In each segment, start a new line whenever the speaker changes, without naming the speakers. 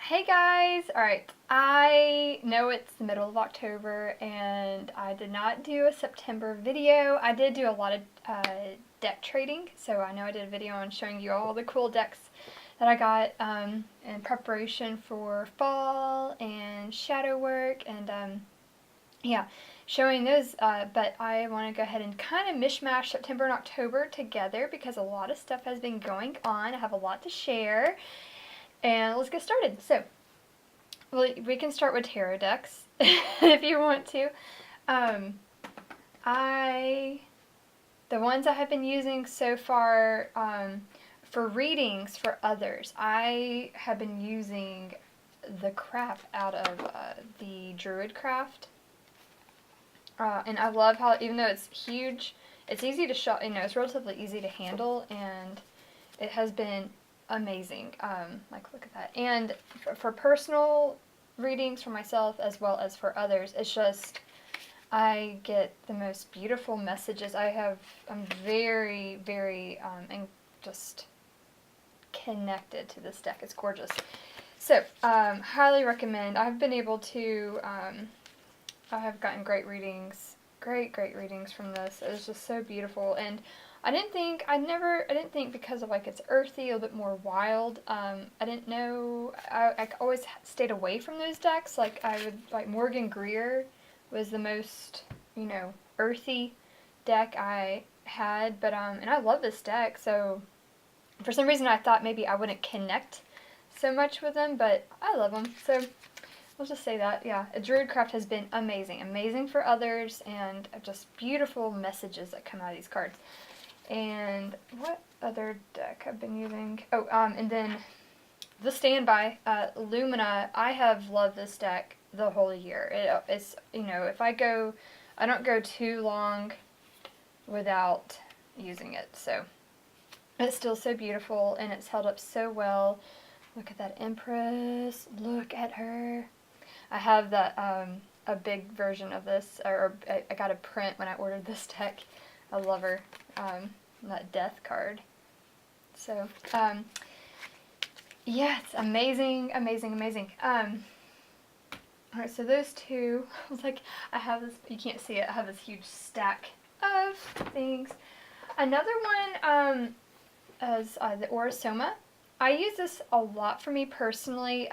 Hey guys! Alright, I know it's the middle of October and I did not do a September video. I did do a lot of deck trading, so I know I did a video on showing you all the cool decks that I got in preparation for fall and shadow work and yeah, showing those, but I want to go ahead and kind of mishmash September and October together because a lot of stuff has been going on. I have a lot to share. And let's get started. So, well, we can start with tarot decks if you want to. The ones I have been using so far for readings for others, I have been using the crap out of the Druid Craft. And I love how, even though it's huge, it's easy to shop, it's relatively easy to handle, and it has been amazing. Like, look at that. And for personal readings for myself as well as for others, it's just, I get the most beautiful messages. I'm very, very, and just connected to this deck. It's gorgeous. So, highly recommend. I've been able to, I have gotten great readings, great readings from this. It was just so beautiful. And I didn't think because of, like, it's earthy, a little bit more wild. I didn't know, I always stayed away from those decks. Like, Morgan Greer was the most, earthy deck I had. But, and I love this deck, so for some reason I thought maybe I wouldn't connect so much with them, but I love them. So, we'll just say that, yeah. Druidcraft has been amazing. Amazing for others, and just beautiful messages that come out of these cards. And what other deck I've been using? Oh, and then the Standby, Lumina. I have loved this deck the whole year. It's, if I don't go too long without using it. So, it's still so beautiful, and it's held up so well. Look at that Empress. Look at her. I have that, a big version of this, or I got a print when I ordered this deck. I love her. That death card. So, yeah, it's amazing. Alright, so those two, I was like, I have this, you can't see it, I have this huge stack of things. Another one, is the Orosoma. I use this a lot for me personally.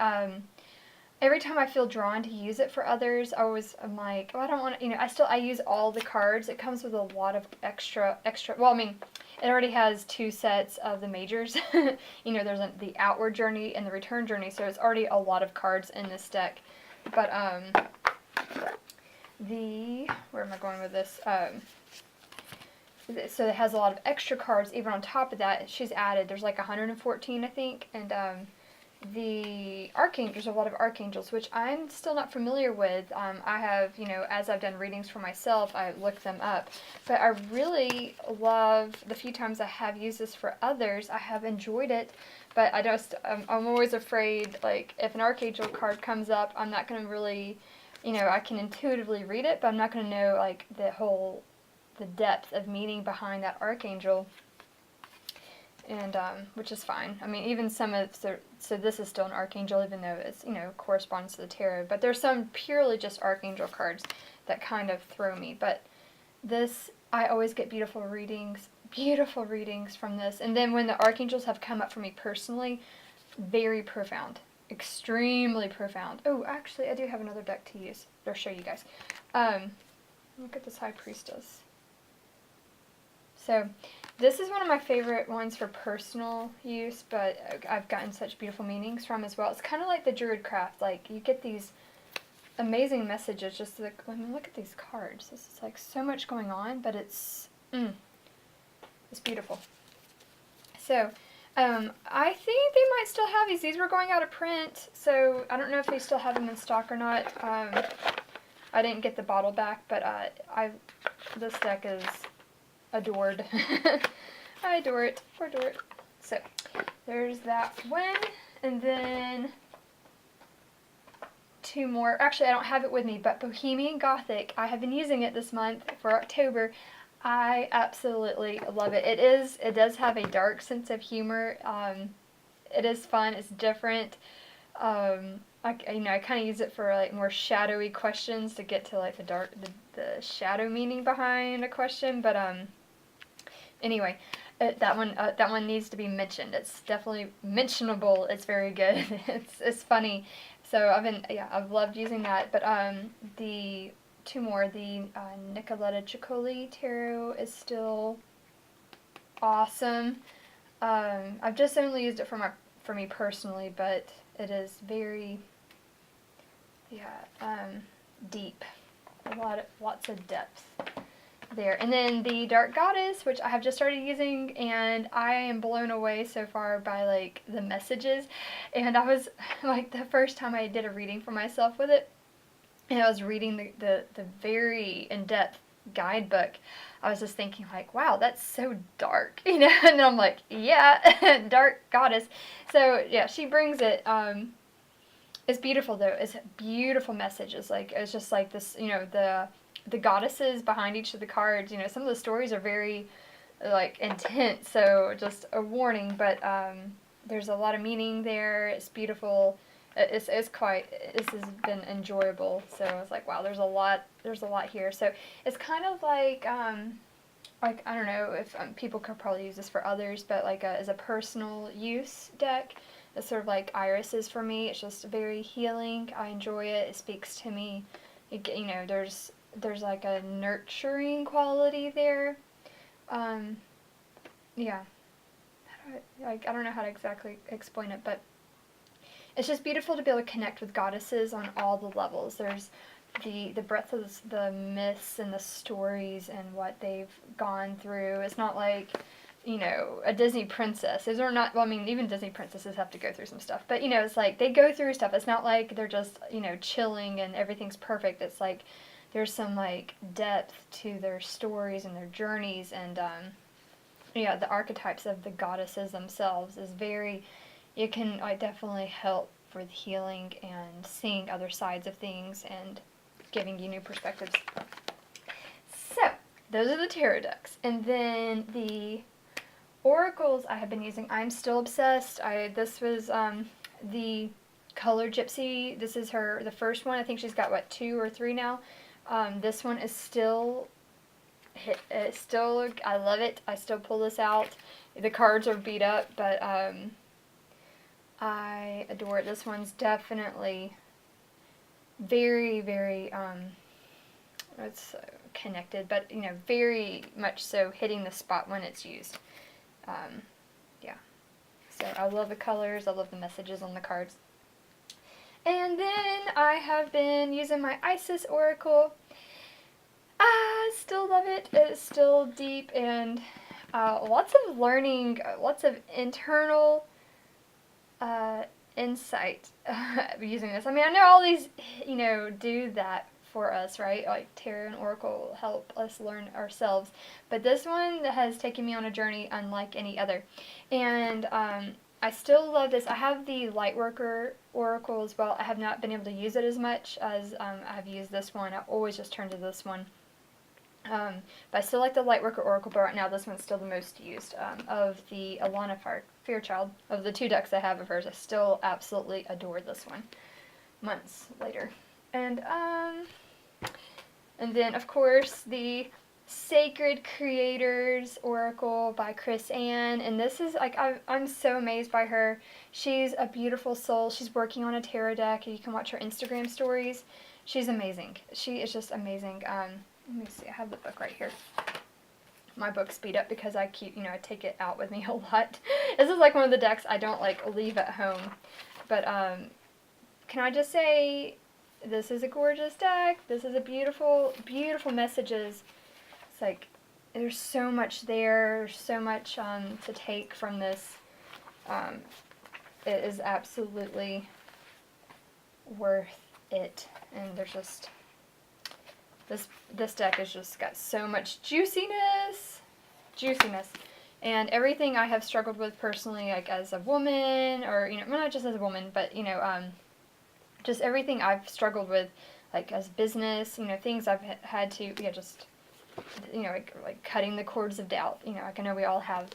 Every time I feel drawn to use it for others, I'm like, oh, I don't want to, I use all the cards. It comes with a lot of extra, well, I mean, it already has 2 sets of the majors. There's the outward journey and the return journey, so it's already a lot of cards in this deck. But, where am I going with this? So it has a lot of extra cards, even on top of that. She's added, there's like 114, I think, and, the archangels, a lot of archangels, which I'm still not familiar with. I have, as I've done readings for myself, I look them up. But I really love, the few times I have used this for others, I have enjoyed it. But I'm always afraid, like, if an archangel card comes up, I'm not going to really, I can intuitively read it, but I'm not going to know, like, the depth of meaning behind that archangel. And, which is fine. I mean, even some of, so this is still an archangel, even though it's, corresponds to the tarot. But there's some purely just archangel cards that kind of throw me. But this, I always get beautiful readings from this. And then when the archangels have come up for me personally, very profound. Extremely profound. Oh, actually, I do have another deck to use. I'll show you guys. Look at this High Priestess. So, this is one of my favorite ones for personal use, but I've gotten such beautiful meanings from as well. It's kind of like the Druidcraft. Like, you get these amazing messages. Just like, I mean, look at these cards. This is like so much going on, but it's beautiful. So, I think they might still have these. These were going out of print, so I don't know if they still have them in stock or not. I didn't get the bottle back, but this deck is adored. I adore it. So, there's that one. And then 2 more. Actually, I don't have it with me, but Bohemian Gothic. I have been using it this month for October. I absolutely love it. It does have a dark sense of humor. It is fun. It's different. I kind of use it for like more shadowy questions to get to like the shadow meaning behind a question. But anyway, that one needs to be mentioned. It's definitely mentionable. It's very good. It's funny. So I've loved using that. But the two more, the Nicoletta Ciccoli tarot is still awesome. I've just only used it for me personally, but it is very deep. Lots of depth there. And then the Dark Goddess, which I have just started using, and I am blown away so far by like the messages. And I was like, the first time I did a reading for myself with it, and I was reading the very in-depth guidebook, I was just thinking like, wow, that's so dark, and then I'm like, yeah, Dark Goddess. So yeah, she brings it. It's beautiful though. It's beautiful messages. Like, it's just like this, the goddesses behind each of the cards. Some of the stories are very like intense. So just a warning, but there's a lot of meaning there. It's beautiful. This has been enjoyable. So I was like, wow, there's a lot here. So it's kind of like I don't know if people could probably use this for others, but like as a personal use deck. It's sort of like irises for me. It's just very healing. I enjoy it. It speaks to me. There's like a nurturing quality there. Yeah. I don't know how to exactly explain it, but it's just beautiful to be able to connect with goddesses on all the levels. There's the breadth of the myths and the stories and what they've gone through. It's not like a Disney princess. Those are not, well, I mean, even Disney princesses have to go through some stuff. But, it's like they go through stuff. It's not like they're just, chilling and everything's perfect. It's like there's some, like, depth to their stories and their journeys. And, the archetypes of the goddesses themselves is it can definitely help with healing and seeing other sides of things and giving you new perspectives. So, those are the tarot decks. And then the oracles I have been using, I'm still obsessed. This was the Color Gypsy. This is the first one. I think she's got 2 or 3 now. This one is still I love it. I still pull this out. The cards are beat up, but I adore it. This one's definitely very, very it's connected, but very much so hitting the spot when it's used. Yeah. So I love the colors. I love the messages on the cards. And then I have been using my Isis Oracle. I still love it. It's still deep and lots of learning, lots of internal insight using this. I mean, I know all these, do that for us, right? Like tarot and oracle help us learn ourselves. But this one has taken me on a journey unlike any other. And I still love this. I have the Lightworker Oracle as well. I have not been able to use it as much as I've used this one. I always just turn to this one. But I still like the Lightworker Oracle, but right now this one's still the most used. Of the Alana Fairchild, of the 2 decks I have of hers, I still absolutely adore this one, months later. And then, of course, the Sacred Creators Oracle by Chris Ann. And this is, like, I'm so amazed by her. She's a beautiful soul. She's working on a tarot deck, and you can watch her Instagram stories. She's amazing. She is just amazing. Let me see, I have the book right here. My book's beat up because I keep, I take it out with me a lot. This is like one of the decks I don't leave at home. But can I just say, this is a gorgeous deck. This is a beautiful, beautiful messages. It's like, there's so much there. There's so much to take from this. It is absolutely worth it. And there's just... This deck has just got so much juiciness, and everything I have struggled with personally, like as a woman, or well, not just as a woman, but just everything I've struggled with, like as business, things I've had to, just like cutting the cords of doubt. Like I know we all have,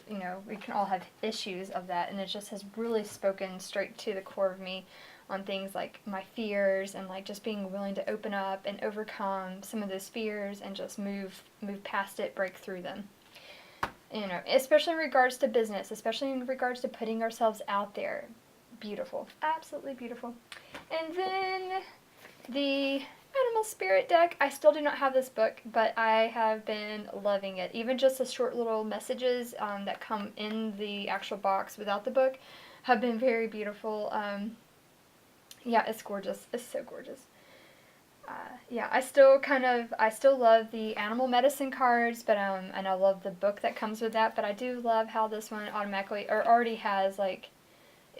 we can all have issues of that, and it just has really spoken straight to the core of me on things like my fears and like just being willing to open up and overcome some of those fears and just move past it, break through them. You know, especially in regards to business, especially in regards to putting ourselves out there. Beautiful. Absolutely beautiful. And then the Animal Spirit deck. I still do not have this book, but I have been loving it. Even just the short little messages that come in the actual box without the book have been very beautiful. Yeah, it's gorgeous. It's so gorgeous. Yeah, I still love the animal medicine cards, but and I love the book that comes with that. But I do love how this one automatically or already has like,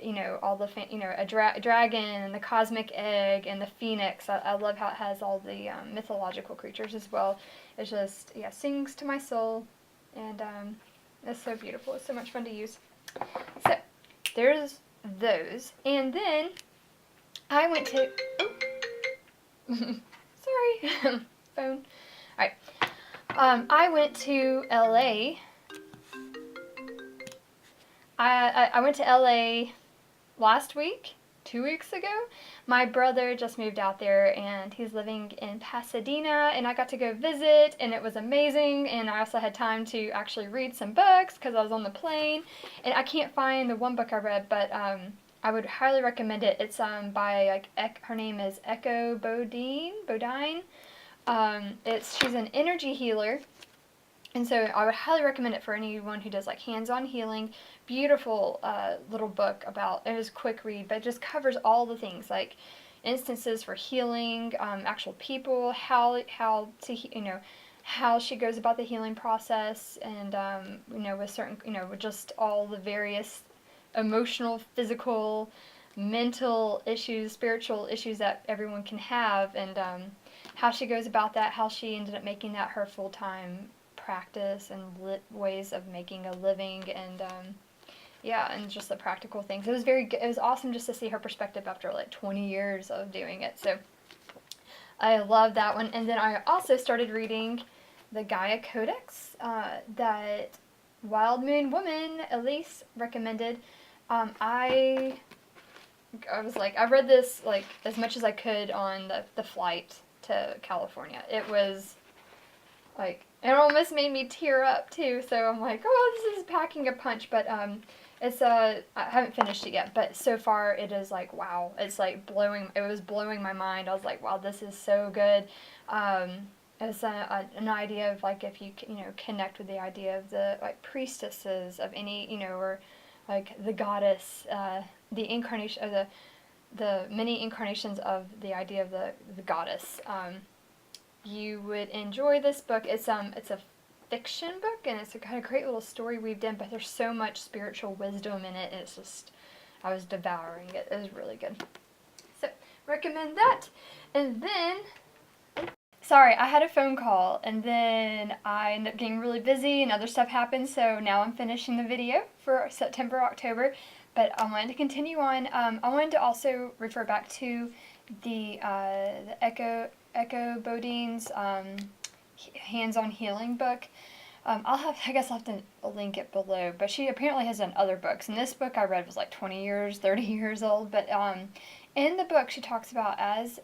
you know, all the a dragon and the cosmic egg and the phoenix. I love how it has all the mythological creatures as well. It's just, yeah, sings to my soul, and it's so beautiful. It's so much fun to use. So there's those, and then I went to. Oh. Sorry, phone. Alright. I went to LA. I went to LA last week, 2 weeks ago. My brother just moved out there and he's living in Pasadena, and I got to go visit, and it was amazing. And I also had time to actually read some books because I was on the plane, and I can't find the one book I read, but I would highly recommend it. It's by her name is Echo Bodine. She's an energy healer, and so I would highly recommend it for anyone who does like hands-on healing. Beautiful little book about, it was a quick read, but it just covers all the things like instances for healing, actual people, how to how she goes about the healing process, and with certain with just all the various emotional, physical, mental issues, spiritual issues that everyone can have, and how she goes about that, how she ended up making that her full-time practice and ways of making a living, and and just the practical things. It was very good. It was awesome just to see her perspective after like 20 years of doing it. So I love that one. And then I also started reading the Gaia Codex that Wild Moon Woman Elise recommended. I was like, I read this like as much as I could on the flight to California. It was like, it almost made me tear up too. So I'm like, oh, this is packing a punch. But it's I haven't finished it yet. But so far it is like, wow. It's like it was blowing my mind. I was like, wow, this is so good. It's an idea of like, if you connect with the idea of the like priestesses of any or like the goddess, the incarnation of the many incarnations of the idea of the goddess. You would enjoy this book. It's a fiction book, and it's got a great little story weaved in, but there's so much spiritual wisdom in it, and it's just, I was devouring it. It was really good. So, recommend that. And then, sorry, I had a phone call, and then I ended up getting really busy, and other stuff happened, so now I'm finishing the video for September, October, but I wanted to continue on. I wanted to also refer back to the Echo Bodine's hands-on healing book. I guess I'll have to link it below, but she apparently has done other books, and this book I read was like 20 years, 30 years old, but in the book she talks about as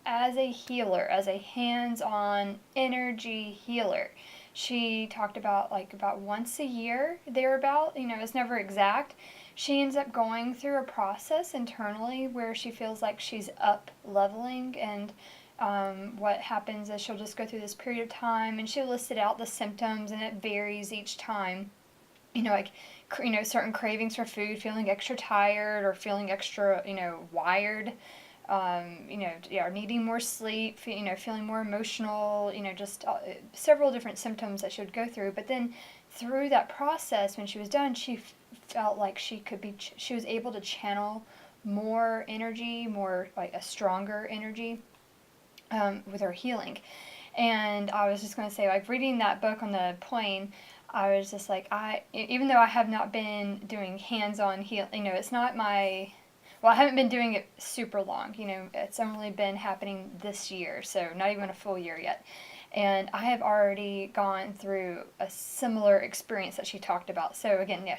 a healer, as a hands-on energy healer. She talked about about once a year, thereabout, it's never exact. She ends up going through a process internally where she feels like she's up leveling, and what happens is she'll just go through this period of time, and she listed out the symptoms, and it varies each time. Certain cravings for food, feeling extra tired or feeling extra, wired, needing more sleep, feeling more emotional, just several different symptoms that she would go through. But then through that process, when she was done, she felt like she was able to channel more energy, more like a stronger energy with her healing. And I was just going to say, like, reading that book on the plane, I was just like, even though I have not been doing hands-on healing, it's not I haven't been doing it super long, it's only been happening this year, so not even a full year yet. And I have already gone through a similar experience that she talked about. So again, yeah,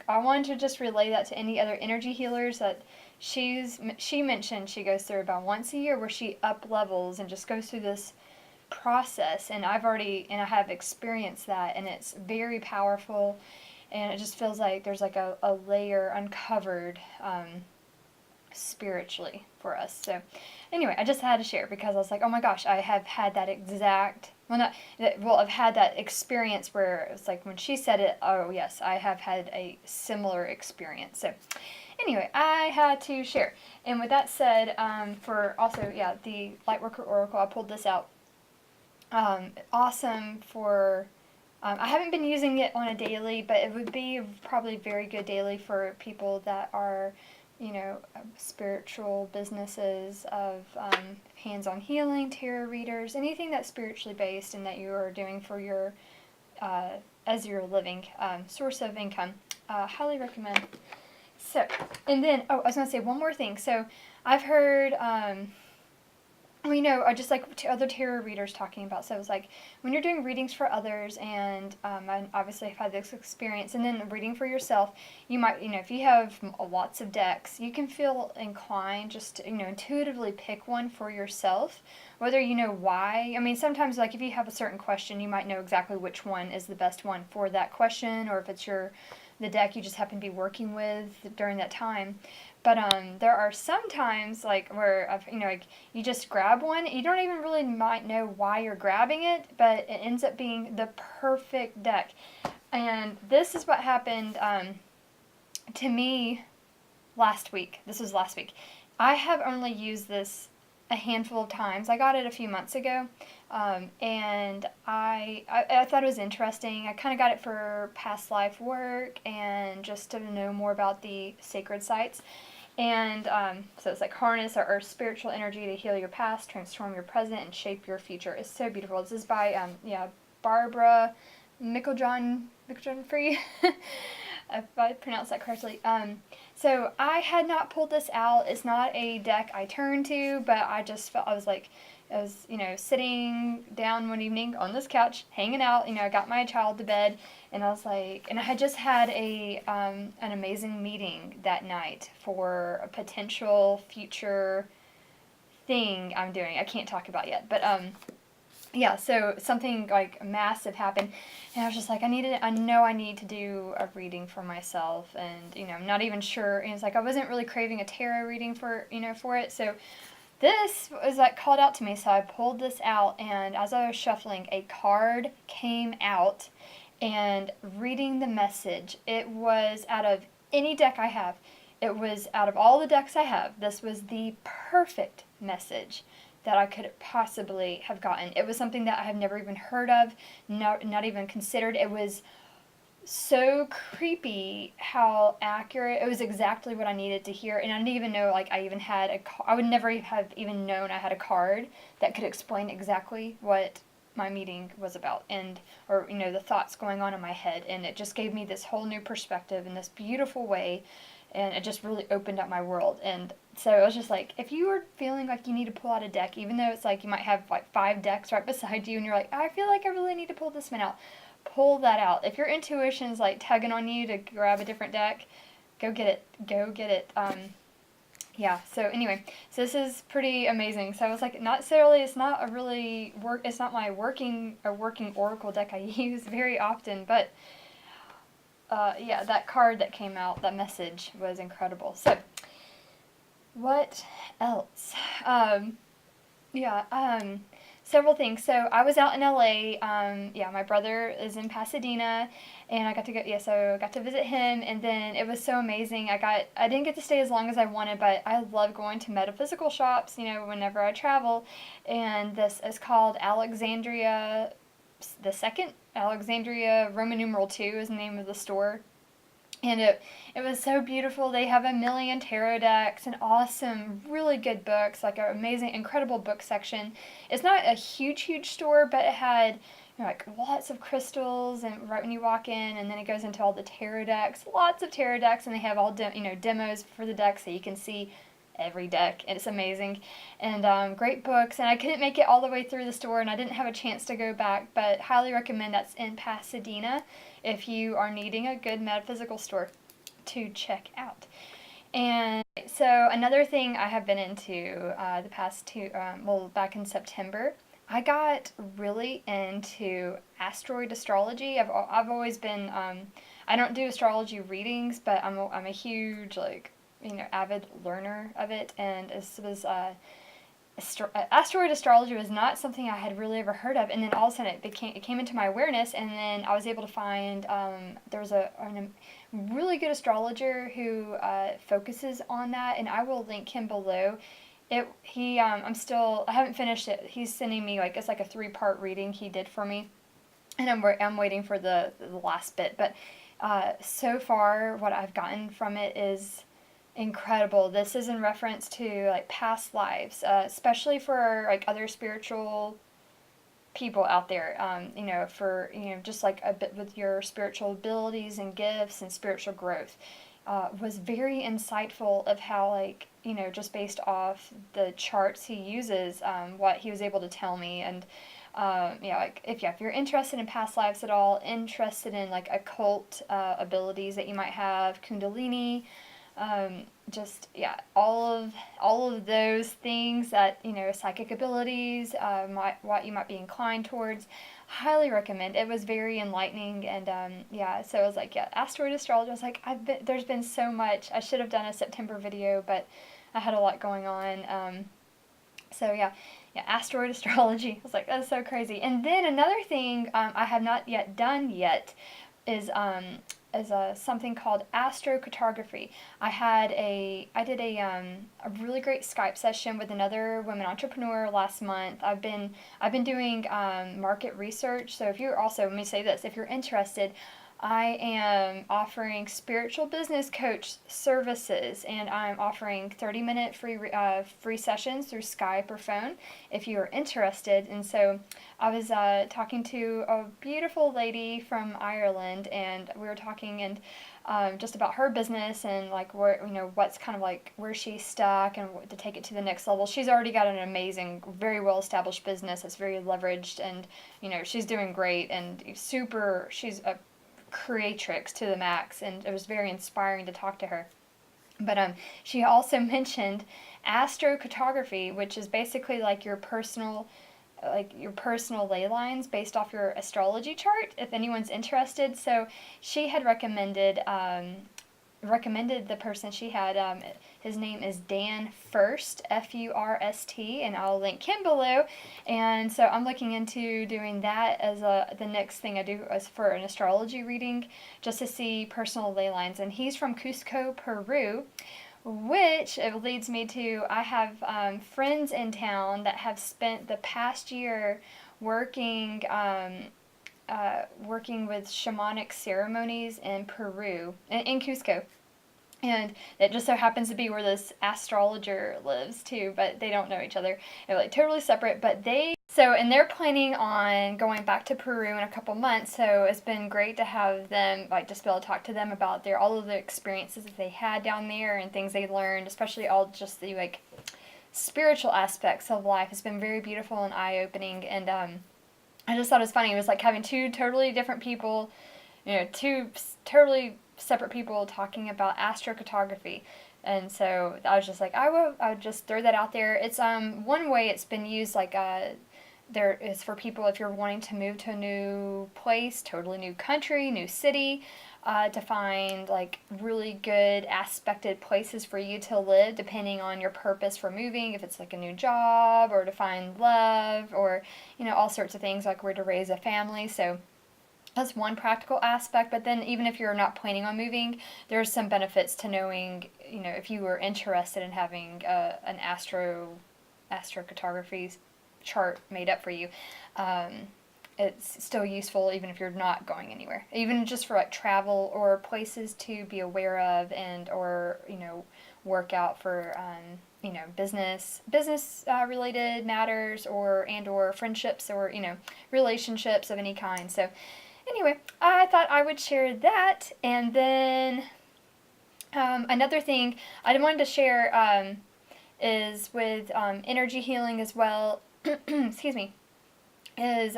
I wanted to just relay that to any other energy healers, that she mentioned she goes through about once a year where she up levels and just goes through this process, and I have experienced that, and it's very powerful, and it just feels like there's like a layer uncovered spiritually for us. So anyway, I just had to share because I was like, oh my gosh, I have had that exact, I've had that experience where it's like when she said it, oh yes, I have had a similar experience. So anyway, I had to share. And with that said, for also, yeah, the Lightworker Oracle, I pulled this out. Awesome for, I haven't been using it on a daily, but it would be probably very good daily for people that are, spiritual businesses of hands-on healing, tarot readers, anything that's spiritually based and that you are doing for your, as your living source of income. Highly recommend. So, and then, I was going to say one more thing. So, I've heard, just like other tarot readers talking about. So, it's like when you're doing readings for others, and I obviously have had this experience, and then reading for yourself, you might, if you have lots of decks, you can feel inclined just to, intuitively pick one for yourself, whether you know why. I mean, sometimes, like, if you have a certain question, you might know exactly which one is the best one for that question, or if it's the deck you just happen to be working with during that time. But there are some times like where like you just grab one, you don't even really might know why you're grabbing it, but it ends up being the perfect deck. And this is what happened to me last week. This was last week. I have only used this a handful of times. I got it a few months ago, and I thought it was interesting. I kind of got it for past life work and just to know more about the sacred sites. And so it's like harness our Earth's spiritual energy to heal your past, transform your present, and shape your future. It's so beautiful. This is by Barbara Micklejohn Free, if I pronounced that correctly. So I had not pulled this out. It's not a deck I turn to, but I just felt, I was sitting down one evening on this couch, hanging out, I got my child to bed, and I was like, and I had just had an amazing meeting that night for a potential future thing I'm doing. I can't talk about yet, but yeah, so something like massive happened, and I was just like, I know I need to do a reading for myself, and I'm not even sure, and it's like I wasn't really craving a tarot reading for it, so this was like called out to me, so I pulled this out, and as I was shuffling, a card came out, and reading the message, it was out of any deck I have, it was out of all the decks I have, this was the perfect message that I could possibly have gotten. It was something that I have never even heard of, not even considered. It was so creepy how accurate. It was exactly what I needed to hear, and I didn't even know, like, I even had I would never have even known I had a card that could explain exactly what my meeting was about, or the thoughts going on in my head, and it just gave me this whole new perspective in this beautiful way, and it just really opened up my world. And so it was just like, if you were feeling like you need to pull out a deck, even though it's like you might have like 5 decks right beside you, and you're like, I feel like I really need to pull this one out, pull that out. If your intuition's like tugging on you to grab a different deck, go get it. Yeah, so anyway, so this is pretty amazing. So I was like, it's not my working oracle deck I use very often, but yeah, that card that came out, that message was incredible. So what else? Several things. So I was out in LA. My brother is in Pasadena, and I got to visit him, and then it was so amazing. I didn't get to stay as long as I wanted, but I love going to metaphysical shops, whenever I travel, and this is called Alexandria the Second. Alexandria Roman numeral 2 is the name of the store. And it was so beautiful. They have 1,000,000 tarot decks and awesome, really good books, like an amazing, incredible book section. It's not a huge store, but it had like lots of crystals, and right when you walk in, and then it goes into all the tarot decks, lots of tarot decks, and they have all demos for the decks so you can see every deck, and it's amazing, and great books. And I couldn't make it all the way through the store, and I didn't have a chance to go back, but highly recommend. That's in Pasadena if you are needing a good metaphysical store to check out. And so another thing I have been into the past back in September, I got really into asteroid astrology. I've always been, I don't do astrology readings, but I'm a huge, like, avid learner of it. And this was, asteroid astrology was not something I had really ever heard of, and then all of a sudden it came into my awareness, and then I was able to find there was a really good astrologer who focuses on that, and I will link him below. I haven't finished it. He's sending me it's like a 3-part reading he did for me, and I'm waiting for the last bit. But so far, what I've gotten from it is incredible. This is in reference to like past lives, especially for like other spiritual people out there. For just like a bit with your spiritual abilities and gifts and spiritual growth. Was very insightful of how just based off the charts he uses, what he was able to tell me. And if you're interested in past lives at all, interested in like occult abilities that you might have, Kundalini, all of those things that psychic abilities, what you might be inclined towards. Highly recommend. It was very enlightening, and so I was like, asteroid astrology. I was like, there's been so much. I should have done a September video, but I had a lot going on. Asteroid astrology. I was like, that's so crazy. And then another thing I have not yet done yet is something called Astrocartography. I did a really great Skype session with another women entrepreneur last month. I've been doing market research. So let me say this, if you're interested, I am offering spiritual business coach services, and I'm offering 30-minute free sessions through Skype or phone if you are interested. And so I was talking to a beautiful lady from Ireland, and we were talking and just about her business and like where what's kind of like where she's stuck and to take it to the next level. She's already got an amazing, very well established business that's very leveraged, and she's doing great and she's a creatrix to the max, and it was very inspiring to talk to her. But she also mentioned astrocartography, which is basically like your personal ley lines based off your astrology chart, if anyone's interested. So she had recommended the person she had. His name is Dan Furst, Furst, and I'll link him below. And so I'm looking into doing that as the next thing I do as for an astrology reading, just to see personal ley lines. And he's from Cusco, Peru, which it leads me to, I have friends in town that have spent the past year working with shamanic ceremonies in Peru, in Cusco. And it just so happens to be where this astrologer lives too, but they don't know each other. They're like totally separate, but and they're planning on going back to Peru in a couple months. So it's been great to have them, like, just be able to talk to them about all of the experiences that they had down there and things they learned, especially all just the like spiritual aspects of life. It's been very beautiful and eye-opening. And I just thought it was funny. It was like having two totally different people, two totally separate people talking about astrocartography. And so I was just like, I would just throw that out there. It's one way it's been used, like there is for people if you're wanting to move to a new place, totally new country, new city, to find like really good aspected places for you to live depending on your purpose for moving, if it's like a new job or to find love or all sorts of things, like where to raise a family. So that's one practical aspect. But then even if you're not planning on moving, there's some benefits to knowing, if you were interested in having an astrocartography chart made up for you. It's still useful even if you're not going anywhere, even just for like travel or places to be aware of, and or work out for business related matters, or friendships, or relationships of any kind. So anyway, I thought I would share that. And then another thing I wanted to share is with energy healing as well. Excuse me. Is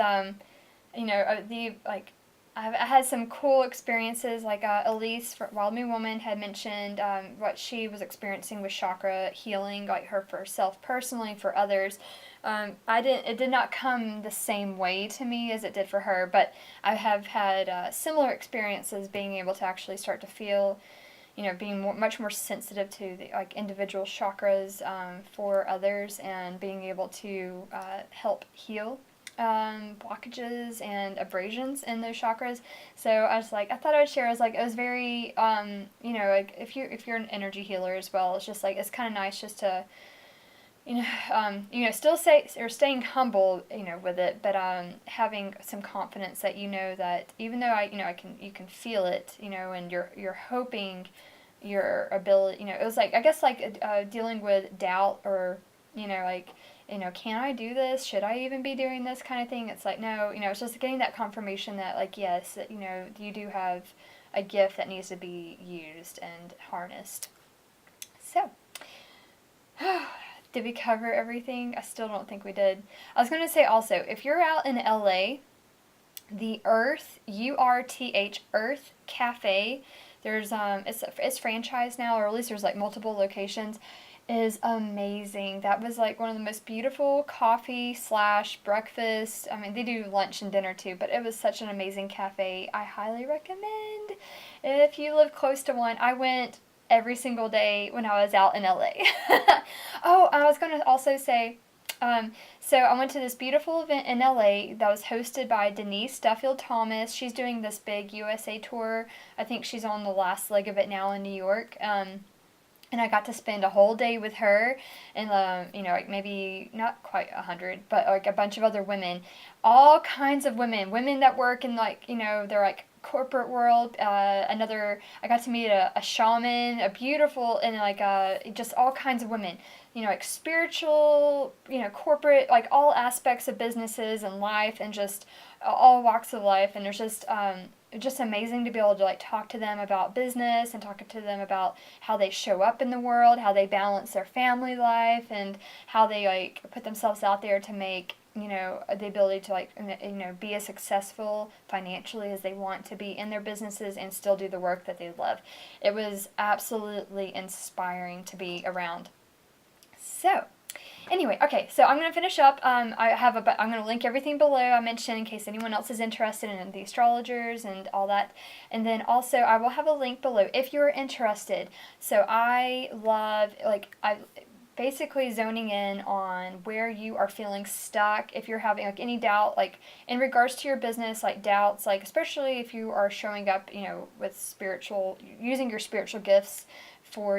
I had some cool experiences, like Elise, Wild Moon Woman, had mentioned what she was experiencing with chakra healing, like her for herself personally, for others. It did not come the same way to me as it did for her, but I have had similar experiences, being able to actually start to feel, being much more sensitive to the like individual chakras for others, and being able to help heal blockages and abrasions in those chakras. So I thought I'd share. I was like, it was very, like if you're an energy healer as well, it's just like it's kind of nice just to, still staying humble, with it, but having some confidence that that even though you can feel it, and you're hoping your ability, it was like I guess like dealing with doubt, or like can I do this? Should I even be doing this kind of thing? It's like, no, it's just getting that confirmation that, like, yes, that, you do have a gift that needs to be used and harnessed. So, did we cover everything? I still don't think we did. I was going to say also, if you're out in LA, the Earth, URTH, Earth Cafe, there's, it's franchised now, or at least there's like multiple locations, is amazing. That was like one of the most beautiful coffee slash breakfast. I mean, they do lunch and dinner too, but it was such an amazing cafe. I highly recommend if you live close to one. I went every single day when I was out in LA. Oh, I was going to also say, so I went to this beautiful event in LA that was hosted by Denise Duffield Thomas. She's doing this big USA tour. I think she's on the last leg of it now in New York. And I got to spend a whole day with her and, like maybe not quite 100, but like a bunch of other women, all kinds of women that work in like, they're like corporate world. I got to meet a shaman, a beautiful, and like just all kinds of women, like spiritual, corporate, like all aspects of businesses and life, and just all walks of life. And there's just amazing to be able to like talk to them about business, and talk to them about how they show up in the world, how they balance their family life, and how they like put themselves out there to make the ability to like be as successful financially as they want to be in their businesses and still do the work that they love. It was absolutely inspiring to be around. So anyway, okay, so I'm going to finish up. I'm going to link everything below I mentioned in case anyone else is interested in the astrologers and all that. And then also I will have a link below if you're interested. So I love, I basically zoning in on where you are feeling stuck, if you're having like any doubt, like in regards to your business, like doubts, like especially if you are showing up, with using your spiritual gifts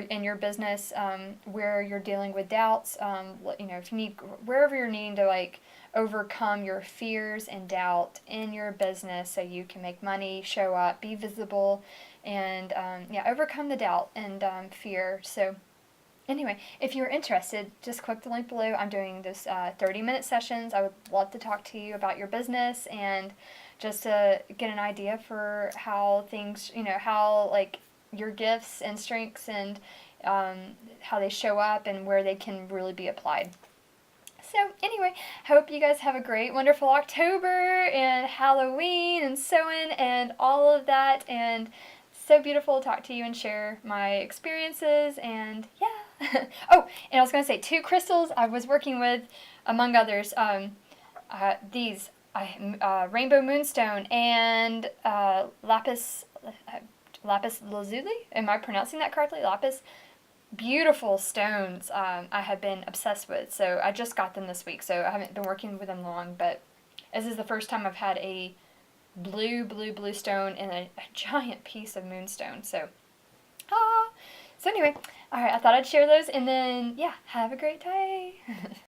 in your business, where you're dealing with doubts, if you need, wherever you're needing to like overcome your fears and doubt in your business so you can make money, show up, be visible, and overcome the doubt and fear. So anyway, if you're interested, just click the link below. I'm doing this 30-minute sessions. I would love to talk to you about your business and just to get an idea for how things, how like your gifts and strengths and how they show up and where they can really be applied. So anyway, hope you guys have a great, wonderful October and Halloween and sewing and all of that. And so beautiful to talk to you and share my experiences. And yeah. Oh, and I was going to say 2 crystals I was working with, among others, these Rainbow Moonstone and lapis lazuli. Am I pronouncing that correctly? Lapis. Beautiful stones I have been obsessed with. So I just got them this week, so I haven't been working with them long, but this is the first time I've had a blue stone and a giant piece of moonstone. So anyway, alright, I thought I'd share those, and then yeah, have a great day.